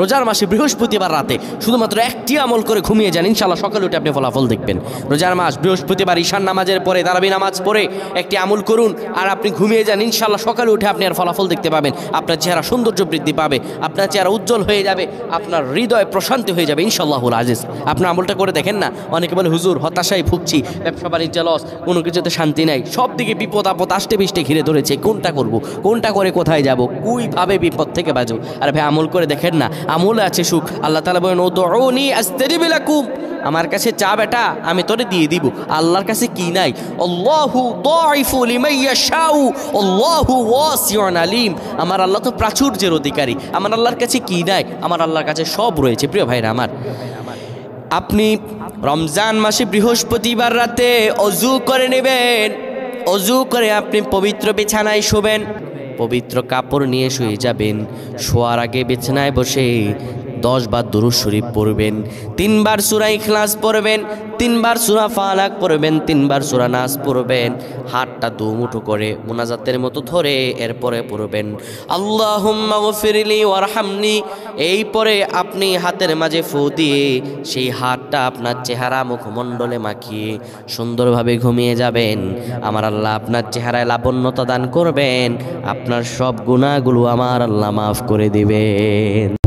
রোজার মাসে বৃহস্পতিবার রাতে শুধুমাত্র একটি আমল করে ঘুমিয়ে যান, ইনশাআল্লাহ সকালে উঠে আপনি ফলাফল দেখবেন। রোজার মাস বৃহস্পতিবার ঈশান নামাজের পরে তারাবি নামাজ পড়ে একটি আমল করুন আর আপনি ঘুমিয়ে যান, ইনশাআল্লাহ সকালে উঠে আপনি আর ফলাফল দেখতে পাবেন। আপনার চেহারা সৌন্দর্য বৃদ্ধি পাবে, আপনার চেহারা উজ্জ্বল হয়ে যাবে, আপনার হৃদয় প্রশান্তি হয়ে যাবে ইনশাআল্লাহুল আজিজ। আপনার আমলটা করে দেখেন না। অনেকে বলে হুজুর হতাশায় ভুগছি, ব্যবসা বাণিজ্য লস, কোনো কিছুতে শান্তি নাই, সব দিকে বিপদ আপদ আষ্টে পিষ্টে ঘিরে ধরেছে, কোনটা করব, কোনটা করে কোথায় যাব, কুইভাবে বিপদ থেকে বাঁচো। আর ভাই আমল করে দেখেন না, আমলে আছে সুখ। আল্লাহ তাআলা বলেন উদউনি আস্তাজিব লাকুম, আমার কাছে চা বেটা আমি তোরে দিয়ে দিব। আল্লাহর কাছে কি নাই? আল্লাহু দাইফু লিমান ইয়াশাউ আল্লাহু ওয়াসিউন আলিম। আমার আল্লাহ তো প্রাচুর্যের অধিকারী, আমার আল্লাহর কাছে কি নাই? আমার আল্লাহর কাছে সব রয়েছে। প্রিয় ভাইরা আমার, আপনি রমজান মাসে বৃহস্পতিবার রাতে অজু করে নেবেন। অজু করে আপনি পবিত্র বিছানায় শোবেন, পবিত্র কাপড় নিয়ে শুয়ে যাবেন। শোয়ার আগে বিছানায় বসে 10 বার দুরূদ শরীফ পড়বেন, 3 বার সূরা ইখলাস পড়বেন, 3 বার সূরা ফালাক পড়বেন, 3 বার সূরা নাস পড়বেন। হাতটা দুমুঠো করে মুনাজাতের মতো ধরে এরপরে পড়বেন আল্লাহুম্মা গফিরলি ওয়ারহামনি। এই পরে আপনি হাতের মাঝে ফু দিয়ে সেই হাতটা আপনার চেহারা মুখমণ্ডলে মাখিয়ে সুন্দরভাবে ঘুমিয়ে যাবেন। আমার আল্লাহ আপনার চেহারায় লাবণ্যতা দান করবেন, আপনার সব গুনাহগুলো আমার আল্লাহ মাফ করে দিবেন।